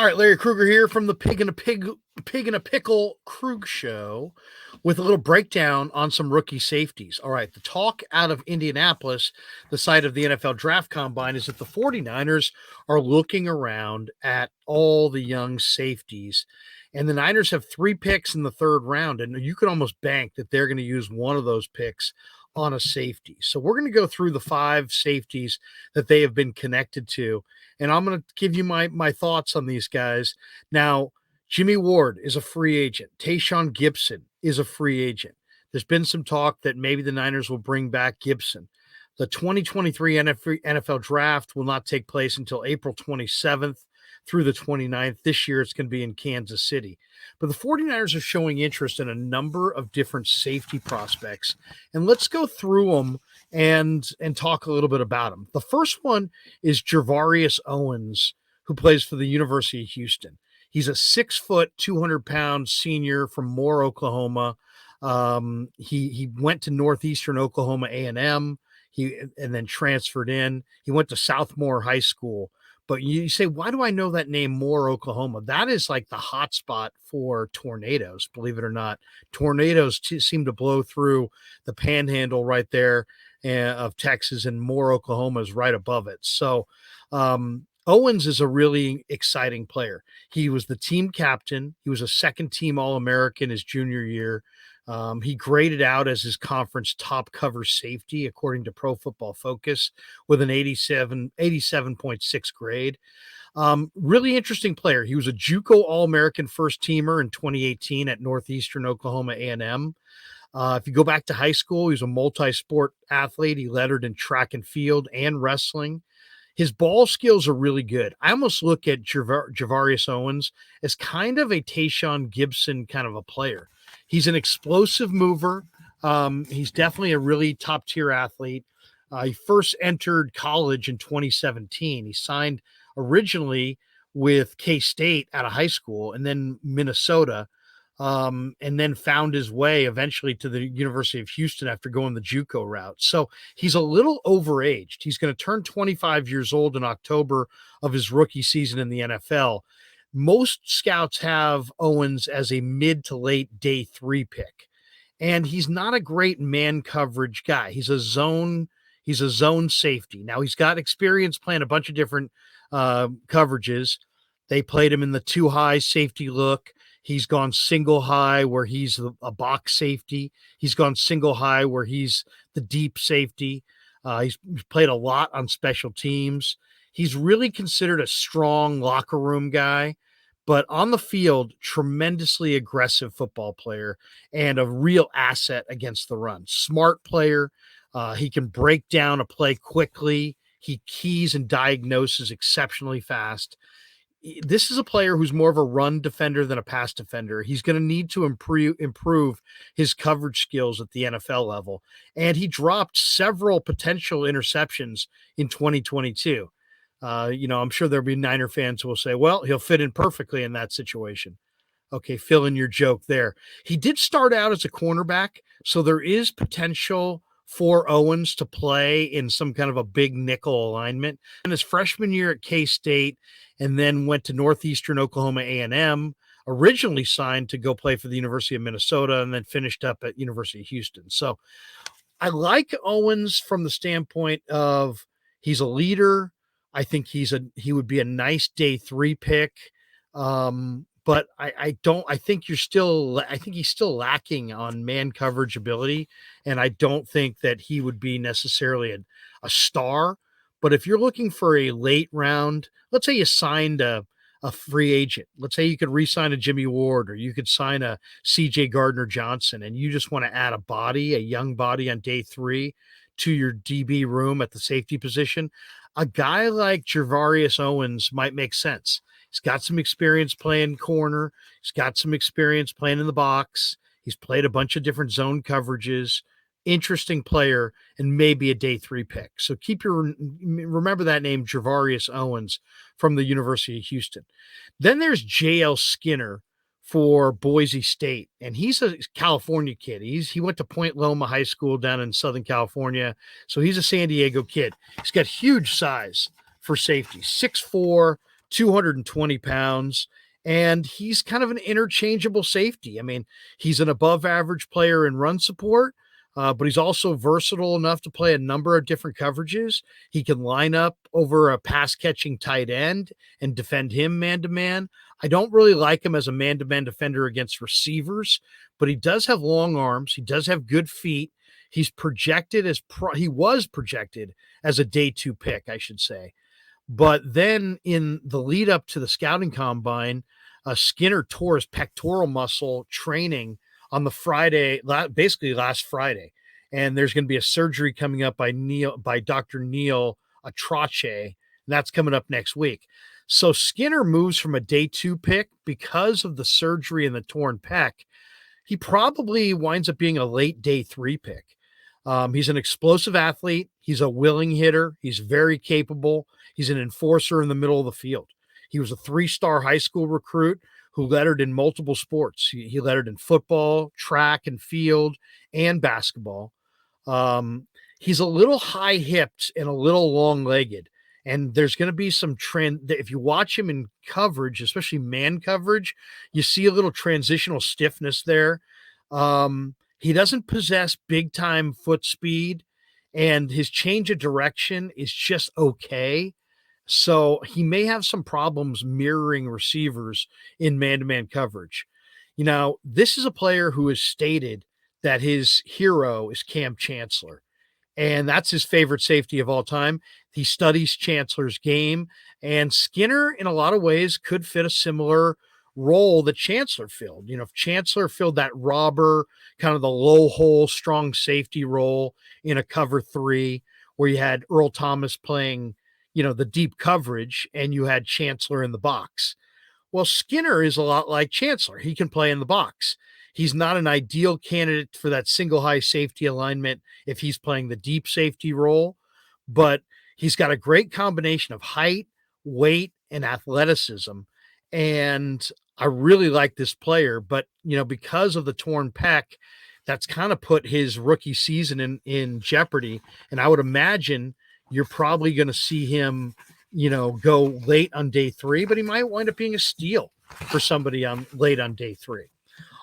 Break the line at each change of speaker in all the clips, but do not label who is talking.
All right, Larry Krueger here from the Pig in a Pickle Krug Show with a little breakdown on some rookie safeties. All right, the talk out of Indianapolis, the site of the NFL Draft Combine, is that the 49ers are looking around at all the young safeties. And the Niners have 3 picks in the third round, and you can almost bank that they're going to use one of those picks on a safety. So we're going to go through the 5 safeties that they have been connected to, and I'm going to give you my thoughts on these guys. Now, Jimmy Ward is a free agent. Tayshaun Gibson is a free agent. There's been some talk that maybe the Niners will bring back Gibson. The 2023 NFL draft will not take place until April 27th through the 29th. This year, it's going to be in Kansas City. But the 49ers are showing interest in a number of different safety prospects. And let's go through them and talk a little bit about them. The first one is Javarius Owens, who plays for the University of Houston. He's a 6-foot, 200-pound senior from Moore, Oklahoma. He went to Northeastern Oklahoma A&M. And then transferred in. He went to Southmore High School. But you say, why do I know that name, Moore, Oklahoma? That is like the hot spot for tornadoes, believe it or not. Tornadoes seem to blow through the panhandle right there of Texas, and Moore, Oklahoma is right above it. So Owens is a really exciting player. He was the team captain. He was a second-team All-American his junior year. He graded out as his conference top cover safety, according to Pro Football Focus, with an 87.6 grade. Really interesting player. He was a JUCO All-American first teamer in 2018 at Northeastern Oklahoma A&M. If you go back to high school, he was a multi-sport athlete. He lettered in track and field and wrestling. His ball skills are really good. I almost look at Javarius Owens as kind of a Tayshaun Gibson kind of a player. He's an explosive mover. He's definitely a really top-tier athlete. He first entered college in 2017. He signed originally with K-State out of high school and then Minnesota, and then found his way eventually to the University of Houston after going the JUCO route. So he's a little overaged. He's going to turn 25 years old in October of his rookie season in the NFL. Most scouts have Owens as a mid to late day 3 pick, and he's not a great man coverage guy. He's a zone safety. Now he's got experience playing a bunch of different coverages. They played him in the 2 high safety look. He's gone single high where he's a box safety. He's gone single high where he's the deep safety. He's played a lot on special teams. He's really considered a strong locker room guy, but on the field, tremendously aggressive football player and a real asset against the run. Smart player. He can break down a play quickly. He keys and diagnoses exceptionally fast. This is a player who's more of a run defender than a pass defender. He's going to need to improve his coverage skills at the NFL level. And he dropped several potential interceptions in 2022. I'm sure there'll be Niner fans who will say, well, he'll fit in perfectly in that situation. Okay, fill in your joke there. He did start out as a cornerback, so there is potential for Owens to play in some kind of a big nickel alignment. And his freshman year at K-State, and then went to Northeastern Oklahoma A&M, originally signed to go play for the University of Minnesota, and then finished up at University of Houston. So I like Owens from the standpoint of he's a leader. I think he would be a nice day 3 pick. But I think he's still lacking on man coverage ability. And I don't think that he would be necessarily a star. But if you're looking for a late round, let's say you signed a free agent. Let's say you could re-sign a Jimmy Ward, or you could sign a CJ Gardner-Johnson, and you just want to add a young body on day 3 to your DB room at the safety position. A guy like Javarius Owens might make sense. He's got some experience playing corner. He's got some experience playing in the box. He's played a bunch of different zone coverages. Interesting player, and maybe a day 3 pick. So remember that name, Javarius Owens from the University of Houston. Then there's J.L. Skinner for Boise State, and he's a California kid. He went to Point Loma High School down in Southern California, so he's a San Diego kid. He's got huge size for safety, 6'4", 220 pounds, and he's kind of an interchangeable safety. I mean, he's an above average player in run support, but he's also versatile enough to play a number of different coverages. He can line up over a pass catching tight end and defend him man to man. I don't really like him as a man to man defender against receivers, but he does have long arms. He does have good feet. He was projected as a day 2 pick, I should say. But then in the lead up to the scouting combine, Skinner tore his pectoral muscle training on the Friday, basically last Friday. And there's going to be a surgery coming up by Dr. Neil Atrache. And that's coming up next week. So Skinner moves from a day 2 pick because of the surgery and the torn pec. He probably winds up being a late day 3 pick. He's an explosive athlete. He's a willing hitter. He's very capable. He's an enforcer in the middle of the field. He was a 3-star high school recruit who lettered in multiple sports. He lettered in football, track and field, and basketball. He's a little high-hipped and a little long-legged. And there's going to be some trend. If you watch him in coverage, especially man coverage, you see a little transitional stiffness there. He doesn't possess big-time foot speed, and his change of direction is just okay. So he may have some problems mirroring receivers in man-to-man coverage. You know, this is a player who has stated that his hero is Cam Chancellor, and that's his favorite safety of all time. He studies Chancellor's game, and Skinner, in a lot of ways, could fit a similar role that Chancellor filled. You know, if Chancellor filled that robber, kind of the low hole, strong safety role in a cover 3, where you had Earl Thomas playing, you know, the deep coverage, and you had Chancellor in the box. Well, Skinner is a lot like Chancellor. He can play in the box. He's not an ideal candidate for that single high safety alignment if he's playing the deep safety role, but he's got a great combination of height, weight, and athleticism. And I really like this player, but, you know, because of the torn pec, that's kind of put his rookie season in jeopardy. And I would imagine you're probably going to see him, you know, go late on day 3, but he might wind up being a steal for somebody late on day 3.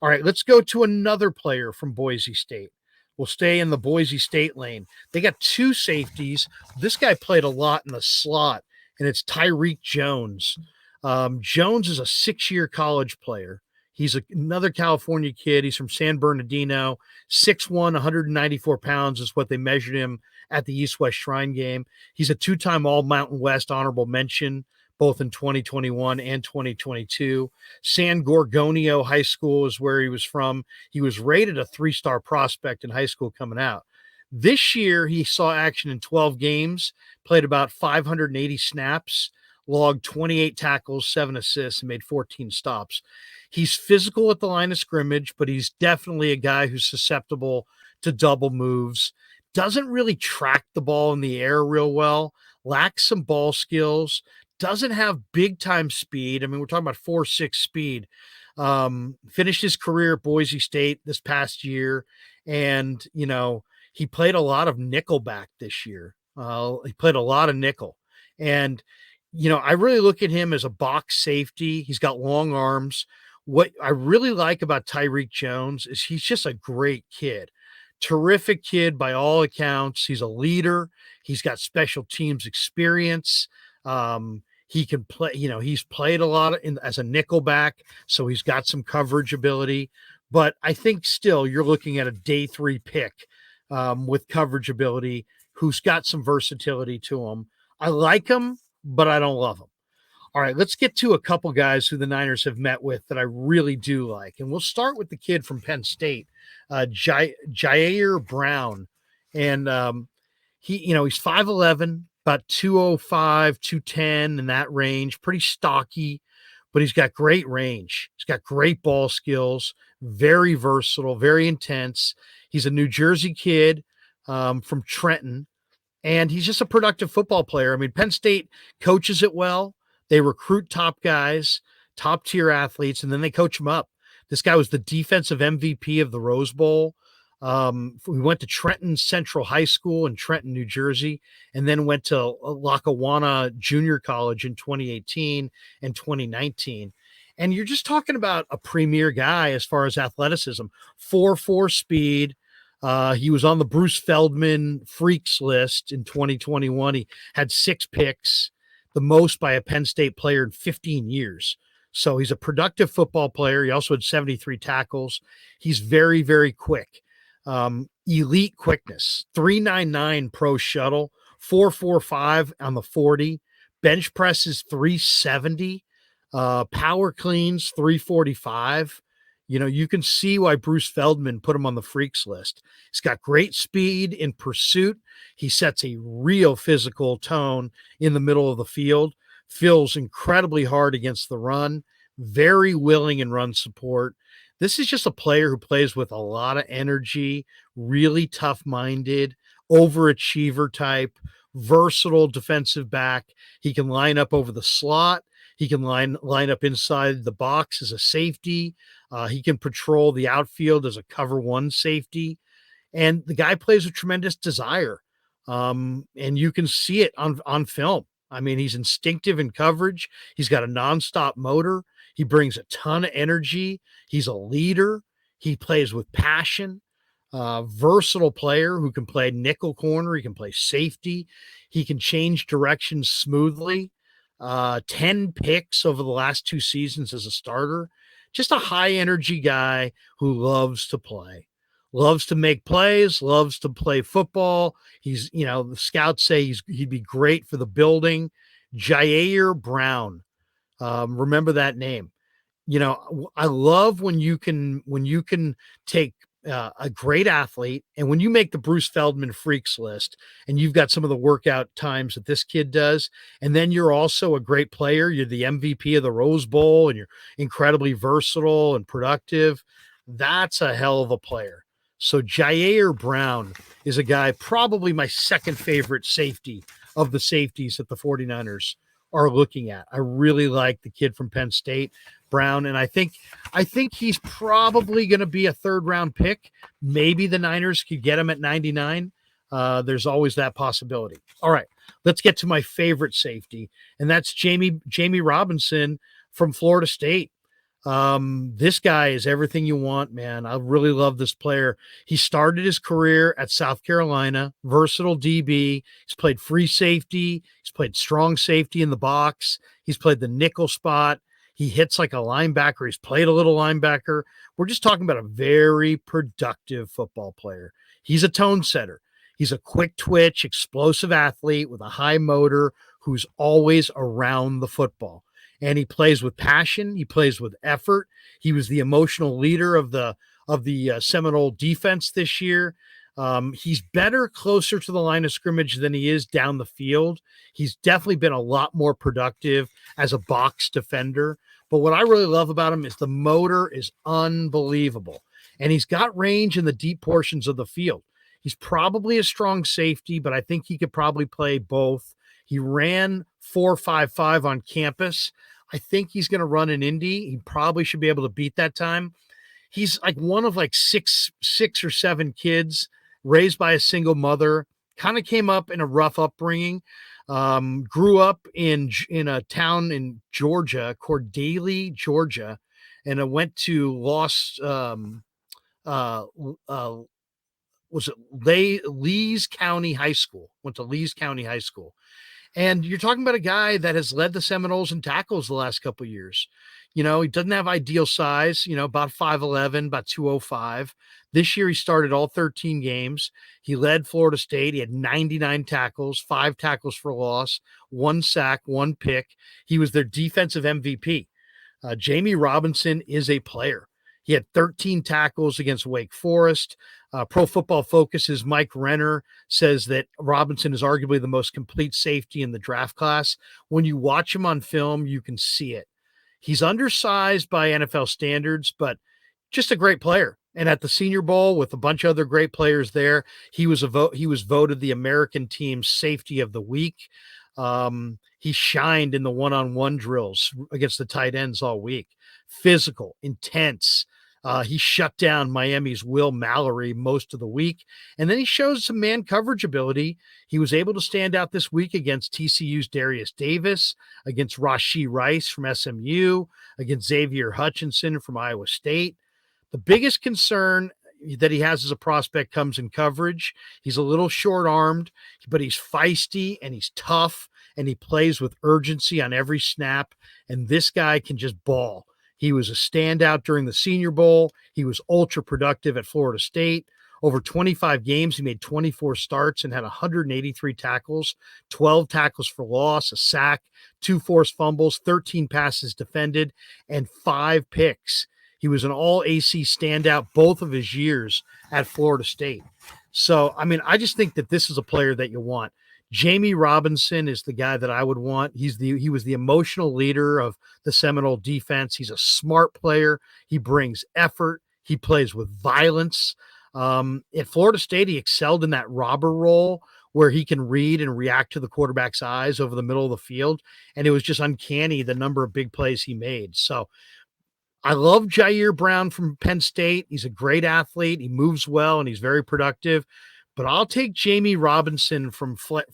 All right, let's go to another player from Boise State. We'll stay in the Boise State lane. They got 2 safeties. This guy played a lot in the slot, and it's Tyrique Jones. Jones is a 6-year college player. He's another California kid. He's from San Bernardino, 6'1", 194 pounds is what they measured him at the East-West Shrine game. He's a 2-time All-Mountain West honorable mention, both in 2021 and 2022. San Gorgonio High School is where he was from. He was rated a 3-star prospect in high school coming out. This year, he saw action in 12 games, played about 580 snaps, logged 28 tackles, 7 assists, and made 14 stops. He's physical at the line of scrimmage, but he's definitely a guy who's susceptible to double moves. Doesn't really track the ball in the air real well, lacks some ball skills, doesn't have big-time speed. I mean, we're talking about 4.6 speed. Finished his career at Boise State this past year, and, you know, he played a lot of nickelback this year. He played a lot of nickel. And, you know, I really look at him as a box safety. He's got long arms. What I really like about Tyrique Jones is he's just a great kid. Terrific kid by all accounts. He's a leader. He's got special teams experience. He can play, you know, he's played a lot as a nickelback, so he's got some coverage ability. But I think still you're looking at a day 3 pick with coverage ability who's got some versatility to him. I like him, but I don't love him. All right, let's get to a couple guys who the Niners have met with that I really do like. And we'll start with the kid from Penn State, Ji'Ayir Brown. And he's 5'11", about 205, 210 in that range, pretty stocky, but he's got great range. He's got great ball skills, very versatile, very intense. He's a New Jersey kid from Trenton, and he's just a productive football player. I mean, Penn State coaches it well. They recruit top guys, top tier athletes, and then they coach them up. This guy was the defensive MVP of the Rose Bowl. We went to Trenton Central High School in Trenton, New Jersey, and then went to Lackawanna Junior College in 2018 and 2019. And you're just talking about a premier guy as far as athleticism, 4.4 speed. He was on the Bruce Feldman freaks list in 2021. He had 6 picks, the most by a Penn State player in 15 years. So he's a productive football player. He also had 73 tackles. He's very, very quick. Elite quickness, 399 pro shuttle, 445 on the 40. Bench press is 370. Power cleans 345. You know, you can see why Bruce Feldman put him on the freaks list. He's got great speed in pursuit. He sets a real physical tone in the middle of the field, feels incredibly hard against the run, very willing in run support. This is just a player who plays with a lot of energy, really tough-minded, overachiever type, versatile defensive back. He can line up over the slot. He can line up inside the box as a safety. He can patrol the outfield as a cover 1 safety. And the guy plays with tremendous desire. And you can see it on film. I mean, he's instinctive in coverage. He's got a nonstop motor. He brings a ton of energy. He's a leader. He plays with passion. Versatile player who can play nickel corner. He can play safety. He can change directions smoothly. 10 picks over the last 2 seasons as a starter. Just a high energy guy who loves to play, loves to make plays, loves to play football. He's, you know, the scouts say he'd be great for the building. Ji'Ayir Brown. Remember that name. You know, I love when you can take a great athlete, and when you make the Bruce Feldman freaks list and you've got some of the workout times that this kid does, and then you're also a great player, you're the MVP of the Rose Bowl, and you're incredibly versatile and productive, that's a hell of a player. So Ji'Ayir Brown is a guy, probably my second favorite safety of the safeties that the 49ers are looking at. I really like the kid from Penn State, Brown, and I think he's probably going to be a 3rd round pick. Maybe the Niners could get him at 99. There's always that possibility. All right, let's get to my favorite safety, and that's Jammie Robinson from Florida State. This guy is everything you want, man. I really love this player. He started his career at South Carolina, versatile DB. He's played free safety. He's played strong safety in the box. He's played the nickel spot. He hits like a linebacker. He's played a little linebacker. We're just talking about a very productive football player. He's a tone setter. He's a quick twitch, explosive athlete with a high motor who's always around the football. And he plays with passion. He plays with effort. He was the emotional leader of the Seminole defense this year. He's better closer to the line of scrimmage than he is down the field. He's definitely been a lot more productive as a box defender. But what I really love about him is the motor is unbelievable. And he's got range in the deep portions of the field. He's probably a strong safety, but I think he could probably play both. He ran 4.55 on campus. I think he's going to run in Indy. He probably should be able to beat that time. He's like one of like six or seven kids raised by a single mother, kind of came up in a rough upbringing, grew up in a town in Georgia, Cordaly, Georgia, and I went to Lees County High School, went to Lees County High School. And you're talking about a guy that has led the Seminoles in tackles the last couple of years. You know, he doesn't have ideal size, you know, about 5'11", about 205. This year he started all 13 games. He led Florida State. He had 99 tackles, 5 tackles for loss, 1 sack, 1 pick. He was their defensive MVP. Jammie Robinson is a player. He had 13 tackles against Wake Forest. Pro Football Focus's Mike Renner says that Robinson is arguably the most complete safety in the draft class. When you watch him on film, you can see it. He's undersized by NFL standards, but just a great player. And at the Senior Bowl with a bunch of other great players there, he was voted the American team's safety of the week. He shined in the one-on-one drills against the tight ends all week. Physical, intense, He shut down Miami's Will Mallory most of the week, and then he shows some man coverage ability. He was able to stand out this week against TCU's Darius Davis, against Rashee Rice from SMU, against Xavier Hutchinson from Iowa State. The biggest concern that he has as a prospect comes in coverage. He's a little short armed, but he's feisty and he's tough and he plays with urgency on every snap. And this guy can just ball. He was a standout during the Senior Bowl. He was ultra productive at Florida State. Over 25 games, he made 24 starts and had 183 tackles, 12 tackles for loss, a sack, 2 forced fumbles, 13 passes defended, and 5 picks. He was an all AC standout both of his years at Florida State. So, I mean, I just think that this is a player that you want. Jammie Robinson is the guy that I would want. He was the emotional leader of the Seminole defense. He's a smart player. He brings effort. He plays with violence. At Florida State, he excelled in that robber role where he can read and react to the quarterback's eyes over the middle of the field. And it was just uncanny the number of big plays he made. So I love Ji'Ayir Brown from Penn State. He's a great athlete. He moves well and he's very productive. But I'll take Jammie Robinson from Florida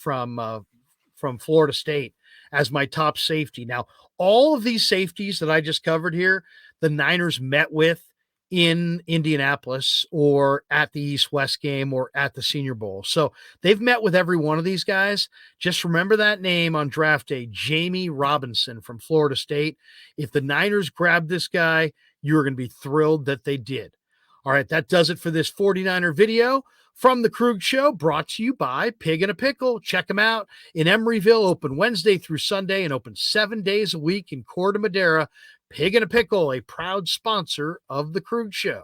State as my top safety. Now, all of these safeties that I just covered here, the Niners met with in Indianapolis or at the East-West game or at the Senior Bowl. So they've met with every one of these guys. Just remember that name on draft day, Jammie Robinson from Florida State. If the Niners grab this guy, you're going to be thrilled that they did. All right, that does it for this 49er video from the Krueger Show, brought to you by Pig and a Pickle. Check them out in Emeryville, open Wednesday through Sunday and open 7 days a week in Corte Madera. Pig and a Pickle, a proud sponsor of the Krueger Show.